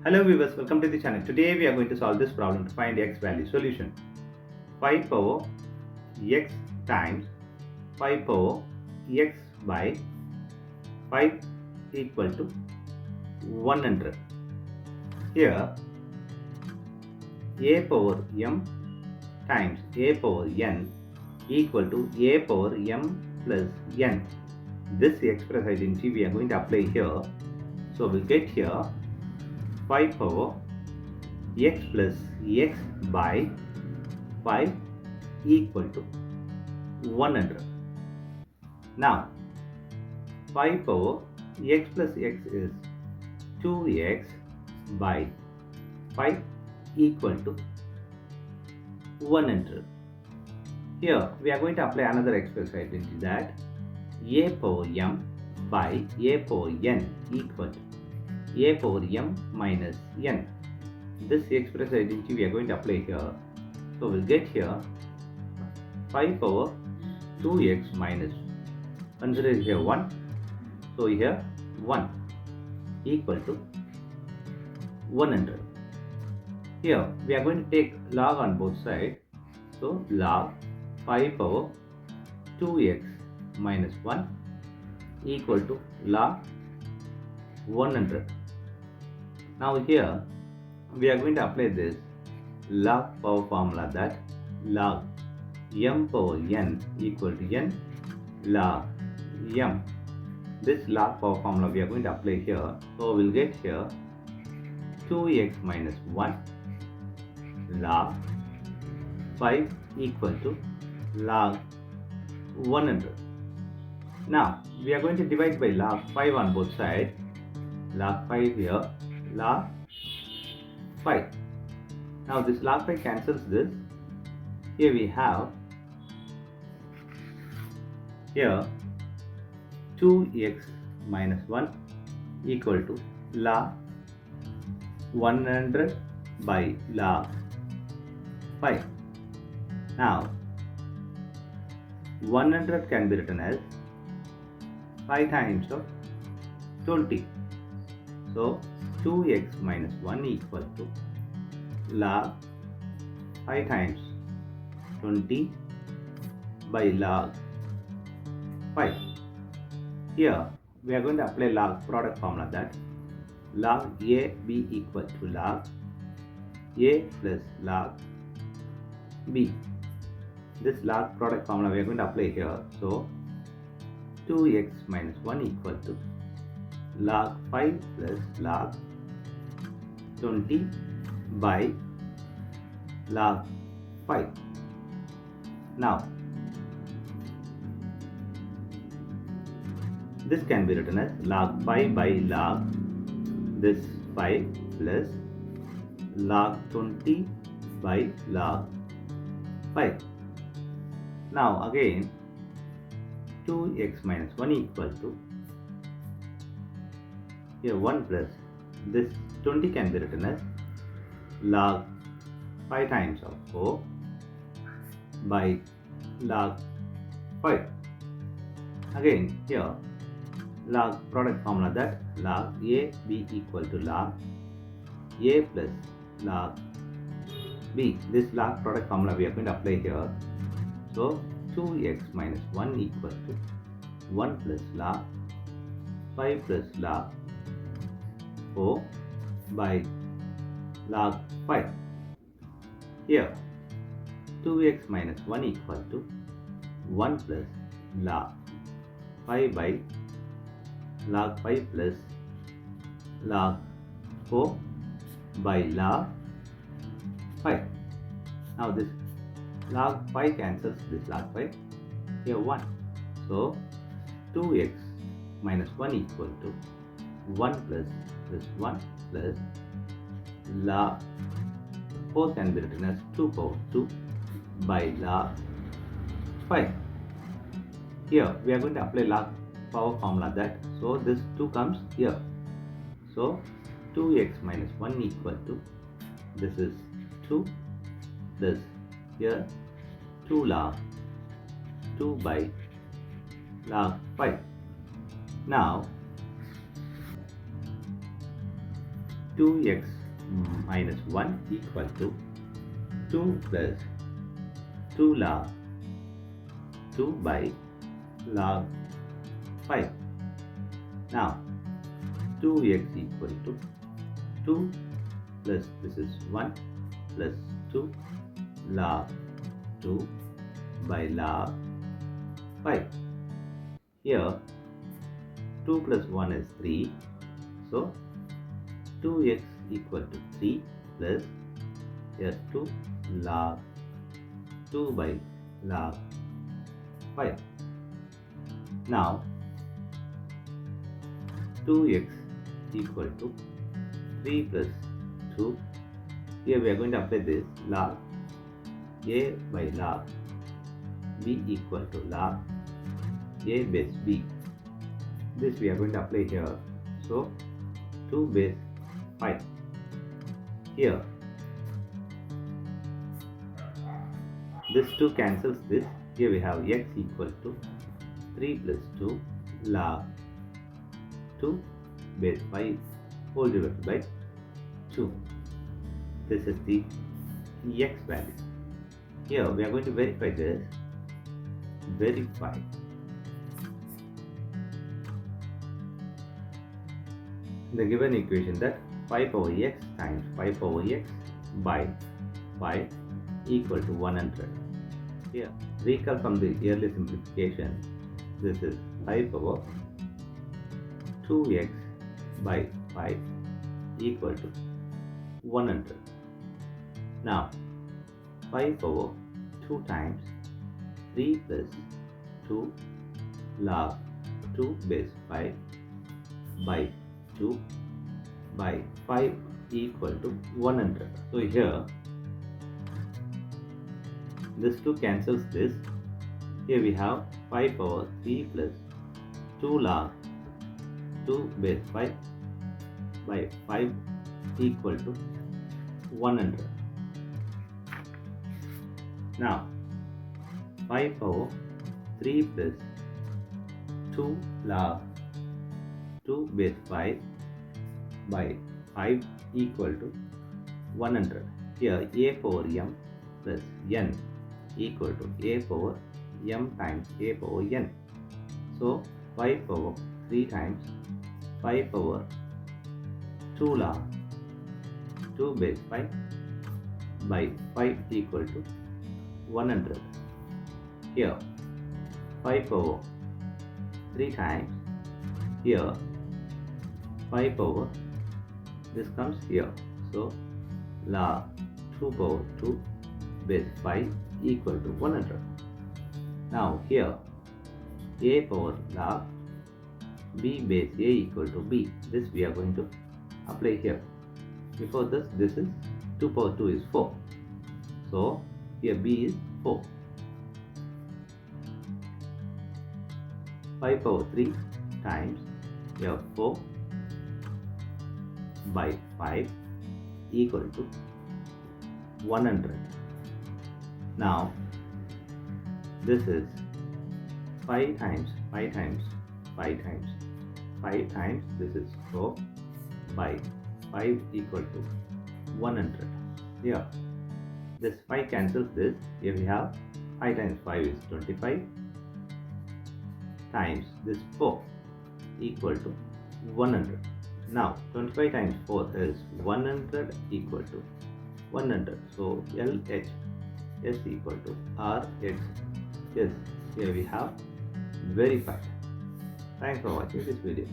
Hello viewers, welcome to the channel. Today we are going to solve this problem to find x value. Solution: 5 power x times 5 power x by 5 equal to 100. Here a power m times a power n equal to a power m plus n. This express identity we are going to apply here. So we'll get here 5 power x plus x by 5 equal to 100. Now 5 power x plus x is 2x by 5 equal to 100. Here we are going to apply another express identity, that a power m by a power n equal to a power m minus n. This express identity we are going to apply here. So we'll get here 5 power 2x minus 100 is here 1. So here 1 equal to 100. Here we are going to take log on both sides. So log 5 power 2x minus 1 equal to log 100. Now here we are going to apply this log power formula, that log m power n equal to n log m. This log power formula we are going to apply here. So we'll get here 2x minus 1 log 5 equal to log 100. Now we are going to divide by log 5 on both sides. Log 5 here, log 5. Now this log 5 cancels this. Here we have here 2x minus 1 equal to log 100 by log 5. Now 100 can be written as 5 times of 20. So 2x minus 1 equal to log 5 times 20 by log 5. Here we are going to apply log product formula, that log a b equal to log a plus log b. This log product formula we are going to apply here. So 2x minus 1 equal to log 5 plus log 20 by log 5. Now this can be written as log 5 by log this 5 plus log 20 by log 5. Now again 2x minus 1 equal to here 1 plus this 20 can be written as log 5 times of 4 by log 5. Again here log product formula, that log a b equal to log a plus log b. This log product formula we are going to apply here. So 2x minus 1 equal to 1 plus log 5 plus log 4 by log 5. Here 2x minus 1 equal to 1 plus log 5 by log 5 plus log 4 by log 5. Now this log 5 cancels this log 5. Here 1. So 2x minus 1 equal to 1 plus this 1 plus log 4 can be written as 2 power 2 by log 5. Here we are going to apply log power formula, that so this 2 comes here. So 2x minus 1 equal to this is 2 plus here 2 log 2 by log 5. Now 2x minus 1 equal to 2 plus 2 log 2 by log 5. Now 2x equal to 2 plus this is 1 plus 2 log 2 by log 5. Here 2 plus 1 is 3. So 2x equal to 3 plus here 2 log 2 by log 5. Now 2x equal to 3 plus 2. Here we are going to apply this log a by log b equal to log a base b. This we are going to apply here. So 2 base 5. Here this 2 cancels this. Here we have x equal to 3 plus 2 log 2 base 5 whole divided by 2. This is the x value. Here we are going to verify this. Verify. The given equation that 5 power x times 5 power x by 5 equal to 100. Here, recall from the early simplification. This is 5 power 2x by 5 equal to 100. Now 5 power 2 times 3 plus 2 log 2 base 5 by 2 by 5 equal to 100. So here this 2 cancels this. Here we have 5 power 3 plus 2 log 2 base 5 by 5 equal to 100. Now 5 power 3 plus 2 log 2 base 5 by 5 equal to 100. Here a power m plus n equal to a power m times a power n. So 5 power 3 times 5 power 2 log 2 base 5 by 5 equal to 100. Here 5 power 3 times. Here 5 power this comes here. So log 2 power 2 base 5 equal to 100. Now here a power log b base a equal to b. This we are going to apply here. Before this is 2 power 2 is 4. So here b is 4. 5 power 3 times here 4 by 5 equal to 100. Now this is 5 times 5 times 5 times 5 times this is 4 by 5 equal to 100. Here this 5 cancels this. Here we have 5 times 5 is 25 times this 4 equal to 100. Now 25 times 4 is 100 equal to 100. So LH is equal to RH. Yes, here we have verified. Thanks for watching this video.